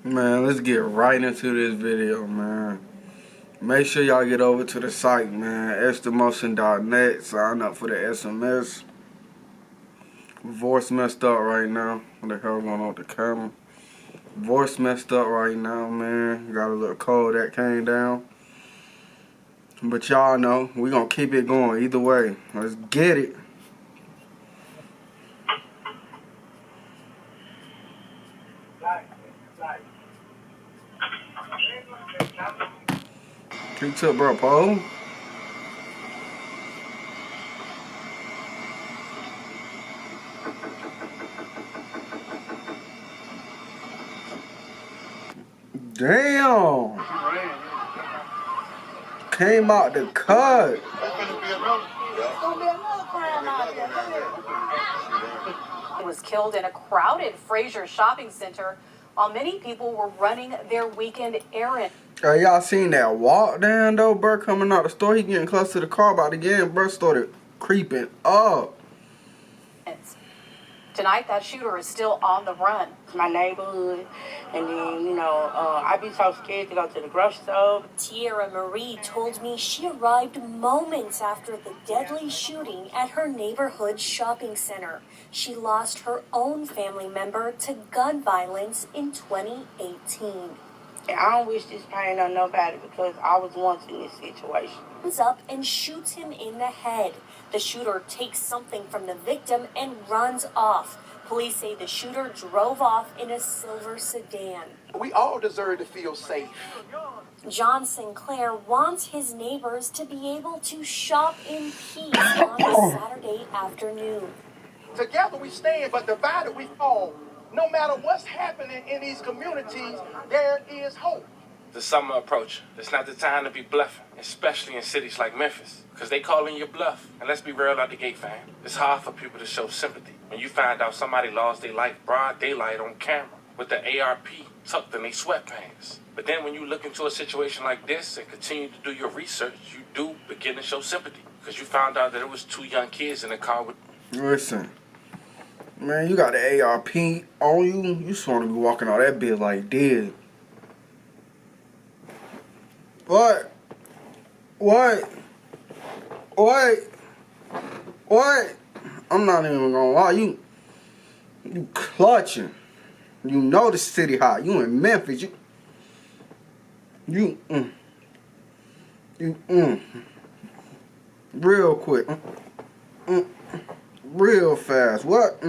Man, let's get right into this video, man. Make sure y'all get over to the site, man. Extramotion.net. Sign up for the SMS. Voice messed up right now. What the hell going on with the camera? Voice messed up right now, man. Got a little cold that came down. But y'all know, we gonna keep it going either way. Let's get it. Keep up, bro, Paul. Damn. Came out the cut. Was killed in a crowded Fraser shopping center while many people were running their weekend errand. Y'all seen that walk down though, bro? Coming out the store, he getting close to the car, about to get in, bro. Started creeping up. Tonight, that shooter is still on the run. My neighborhood, and then, I be so scared to go to the grocery store. Tierra Marie told me she arrived moments after the deadly shooting at her neighborhood shopping center. She lost her own family member to gun violence in 2018. And I don't wish this pain on nobody because I was once in this situation. Comes up and shoots him in the head. The shooter takes something from the victim and runs off. Police say the shooter drove off in a silver sedan. We all deserve to feel safe. John Sinclair wants his neighbors to be able to shop in peace on a Saturday afternoon. Together we stand, but divided we fall. No matter what's happening in these communities, there is hope. The summer approach. It's not the time to be bluffing, especially in cities like Memphis, because they calling your bluff. And let's be real out the gate, fam. It's hard for people to show sympathy when you find out somebody lost their life broad daylight on camera with the ARP tucked in their sweatpants. But then when you look into a situation like this and continue to do your research, you do begin to show sympathy because you found out that it was 2 young kids in the car with... Listen, man, you got the ARP on you. You just want to be walking out that bit like dead. What? I'm not even gonna lie. You clutching. You know the city hot. You in Memphis. You real quick. Real fast. What?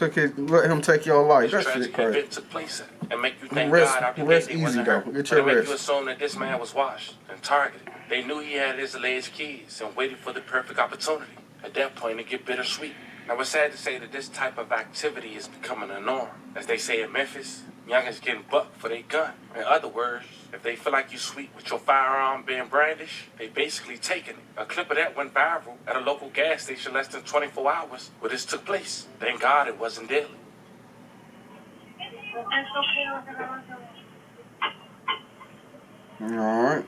Let him take your life. That shit crazy. Event took place and make you think rest, God out the rest gate easy wasn't though. hurt. Get your But it rest. make you assume that this man was watched and targeted. They knew he had his alleged kids and waited for the perfect opportunity. At that point, it get bittersweet. Now, it's sad to say that this type of activity is becoming a norm. As they say in Memphis, youngins getting bucked for their gun. In other words, if they feel like you sweet with your firearm being brandished, they basically taking it. A clip of that went viral at a local gas station less than 24 hours where this took place. Thank God it wasn't deadly. Alright.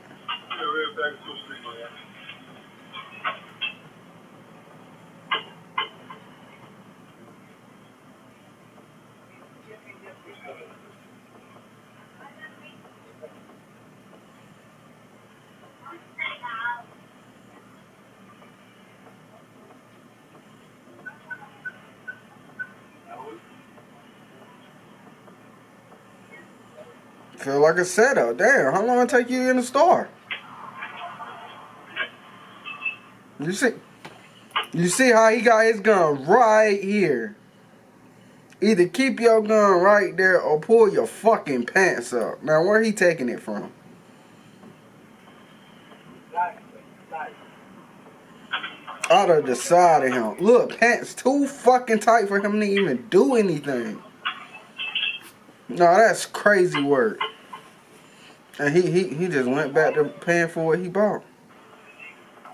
Feel like a setup. Damn, how long it take you in the store? You see how he got his gun right here. Either keep your gun right there or pull your fucking pants up. Now, where he taking it from? Out of the side of him. Look, pants too fucking tight for him to even do anything. No, that's crazy work. And he just went back to paying for what he bought.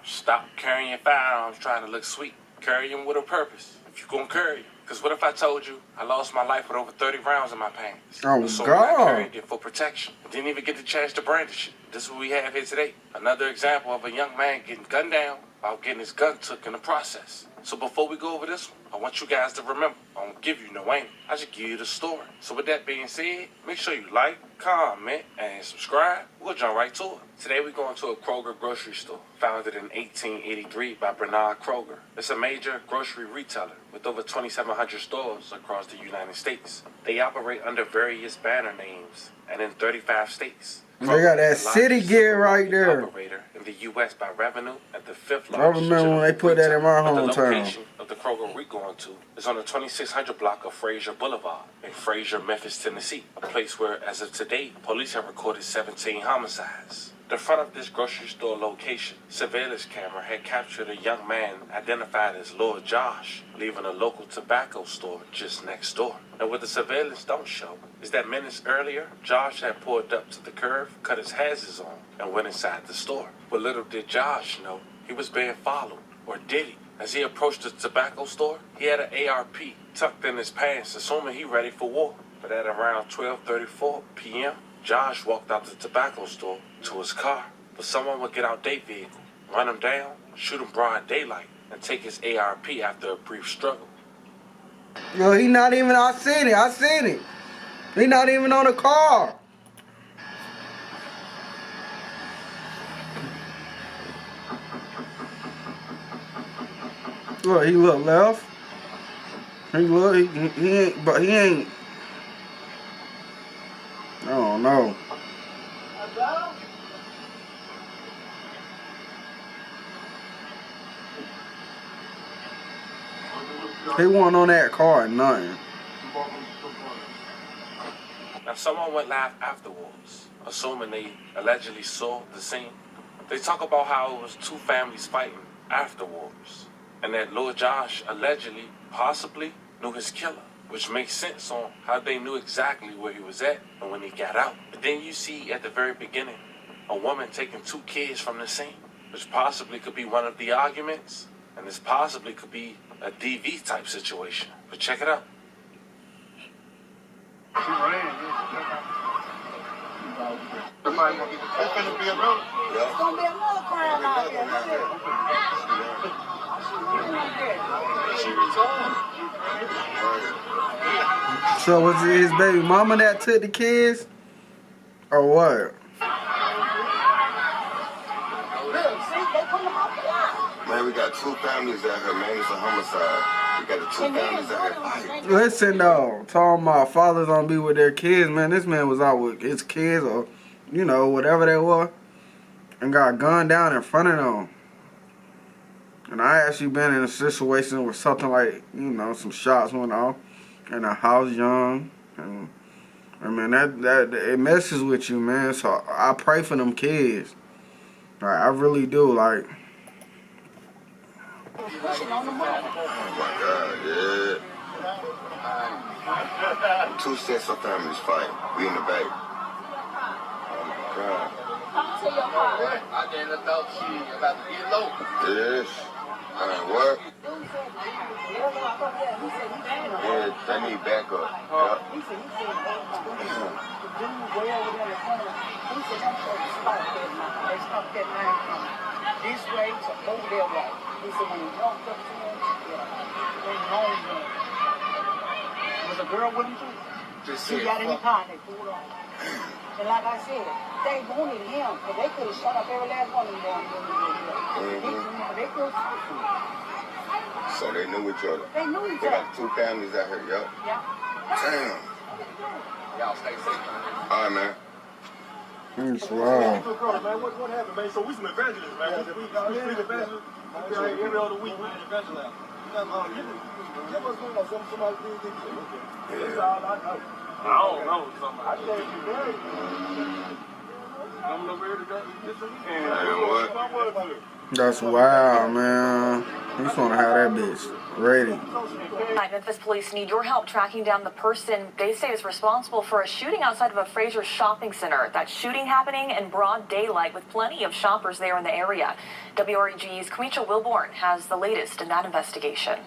Stop carrying firearms trying to look sweet. Carry them with a purpose. If you're going to carry them. Because what if I told you I lost my life with over 30 rounds in my pants? Oh, so God. I carried it for protection. Didn't even get the chance to brandish it. This is what we have here today. Another example of a young man getting gunned down while getting his gun took in the process. So before we go over this one, I want you guys to remember, I don't give you no aim. I just give you the story. So with that being said, make sure you like, comment, and subscribe. We'll jump right to it. Today we're going to a Kroger grocery store, founded in 1883 by Bernard Kroger. It's a major grocery retailer with over 2,700 stores across the United States. They operate under various banner names and in 35 states. They got that city gear right there. Operator in the U.S. by revenue at the 5th largest. I remember when they put that in my hometown. The location of the Kroger we're going to is on the 2600 block of Fraser Boulevard in Fraser, Memphis, Tennessee. A place where, as of today, police have recorded 17 homicides. The front of this grocery store location, surveillance camera had captured a young man identified as Lord Josh, leaving a local tobacco store just next door. And what the surveillance don't show is that minutes earlier, Josh had pulled up to the curb, cut his hazards on, and went inside the store. But little did Josh know he was being followed, or did he? As he approached the tobacco store, he had an ARP tucked in his pants, assuming he ready for war. But at around 12:34 p.m., Josh walked out the tobacco store to his car. But someone would get out their vehicle, run him down, shoot him broad daylight, and take his ARP after a brief struggle. Yo, he not even, I seen it. He not even on the car. Look, he look left. He ain't, but he ain't. I don't know. He wasn't on that car or nothing. Now, someone went live afterwards, assuming they allegedly saw the scene. They talk about how it was two families fighting afterwards, and that Lord Josh allegedly, possibly, knew his killer, which makes sense on how they knew exactly where he was at and when he got out. But then you see at the very beginning, a woman taking two kids from the scene, which possibly could be one of the arguments, and this possibly could be a DV type situation. But check it out. She ran. It's gonna be another. It's gonna be another crime out there. So was it his baby mama that took the kids? Or what? Man, we got two families out here, man. It's a homicide. We got the two families out here fighting. Listen though, talking about fathers don't be with their kids, man. This man was out with his kids or, you know, whatever they were, and got gunned down in front of them. And I actually been in a situation where something like, you know, some shots went off in a house young. And I mean, that it messes with you, man. So I pray for them kids. Like, I really do, like. Oh my God, yeah. Two sets of families fighting. We in the back. Oh my God. I didn't thought she about to get low. Yes. What? Yeah, they need backup. Yep. This way to over there way. He said when he walked up to him, went home with him. Was a girl with him too? She got in the car and they pulled off. And like I said, they wanted him, but they could have shut up every last one of them. They could have talked to him. So they knew each other. They knew each They other. got two families out here, yup. Yeah. Damn. Y'all stay safe. All right, man. It's wild. What happened, man? So we some evangelists, man. We evangelists. Every other week we evangelize. What's going on? Somebody did this. That's all I know. I don't know. I think you're very I'm over here to go. And what? That's wild, man. He's gonna have that bitch ready. Memphis police need your help tracking down the person they say is responsible for a shooting outside of a Fraser shopping center. That shooting happening in broad daylight with plenty of shoppers there in the area. WREG's Kamisha Wilborn has the latest in that investigation.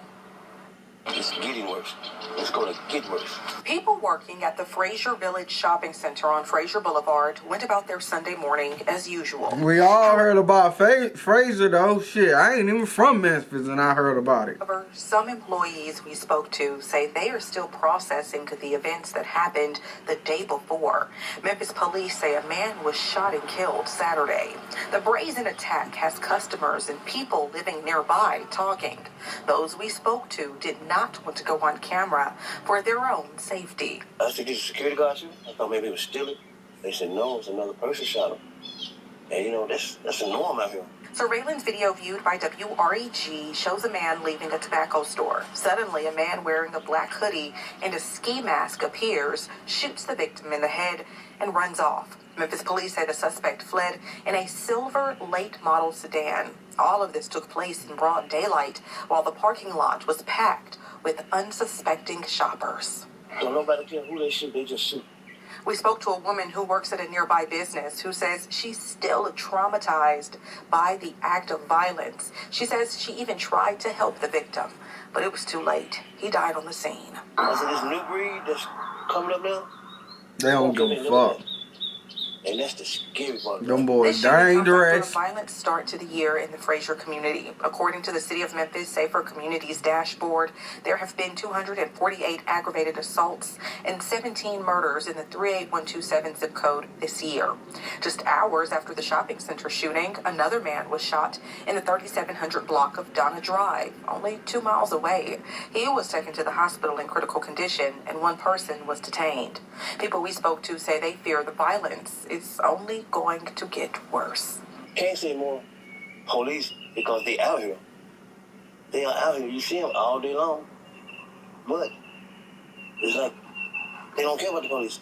It's getting worse. It's going to get worse. People working at the Fraser Village Shopping Center on Fraser Boulevard went about their Sunday morning as usual. We all heard about Fraser though. Shit, I ain't even from Memphis and I heard about it. However, some employees we spoke to say they are still processing the events that happened the day before. Memphis police say a man was shot and killed Saturday. The brazen attack has customers and people living nearby talking. Those we spoke to did not want to go on camera for their own safety. I said, did the security guard shoot? I thought maybe it was stealing. They said, no, it's another person shot him. And you know, that's a norm out here. Surveillance video viewed by WREG shows a man leaving a tobacco store. Suddenly, a man wearing a black hoodie and a ski mask appears, shoots the victim in the head, and runs off. Memphis police say the suspect fled in a silver late model sedan. All of this took place in broad daylight while the parking lot was packed with unsuspecting shoppers. Don't nobody care who they shoot, they just shoot. We spoke to a woman who works at a nearby business who says she's still traumatized by the act of violence. She says she even tried to help the victim, but it was too late. He died on the scene. I said, this new breed that's coming up now, They don't give a fuck. and that's the scary part. Them boys This shooting comes after a dangerous. violent start to the year in the Fraser community. According to the City of Memphis Safer Communities dashboard, there have been 248 aggravated assaults and 17 murders in the 38127 zip code this year. Just hours after the shopping center shooting, another man was shot in the 3700 block of Donna Drive, only 2 miles away. He was taken to the hospital in critical condition, and one person was detained. People we spoke to say they fear the violence is only going to get worse. Can't say more police because they out here. They are out here. You see them all day long. But it's like they don't care about the police.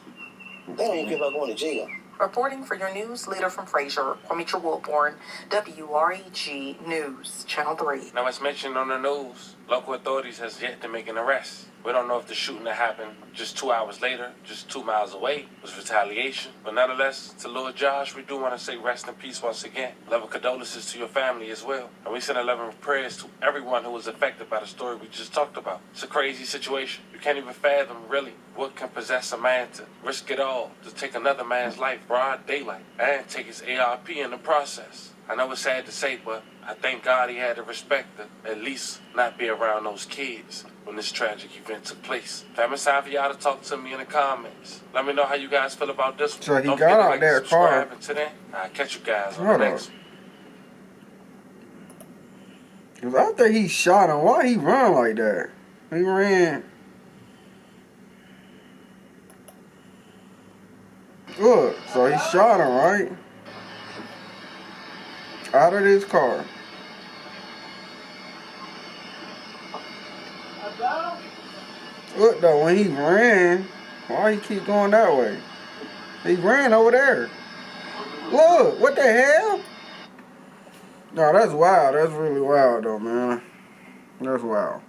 They don't even care about going to jail. Reporting for your news leader from Fraser, Kwamitra Wilborn, WREG News, Channel 3. Now, as mentioned on the news, local authorities has yet to make an arrest. We don't know if the shooting that happened just 2 hours later, just 2 miles away, was retaliation. But nonetheless, to Lord Josh, we do want to say rest in peace once again. Love and condolences to your family as well. And we send a love and prayers to everyone who was affected by the story we just talked about. It's a crazy situation. You can't even fathom, really, what can possess a man to risk it all, to take another man's life, broad daylight, and take his ARP in the process. I know it's sad to say, but I thank God he had the respect to at least not be around those kids when this tragic event took place. Fam, it's time for y'all to talk to me in the comments. Let me know how you guys feel about this one. So he Don't got forget to out like there, and subscribe. car. And today, I'll catch you guys on Hold the on. next one. Cause after he shot him, why he run like that? He ran. Look, so he shot him, right? Out of this car. Look though, when he ran, why he keep going that way? He ran over there. Look, what the hell? No, that's wild. That's really wild though, man. That's wild.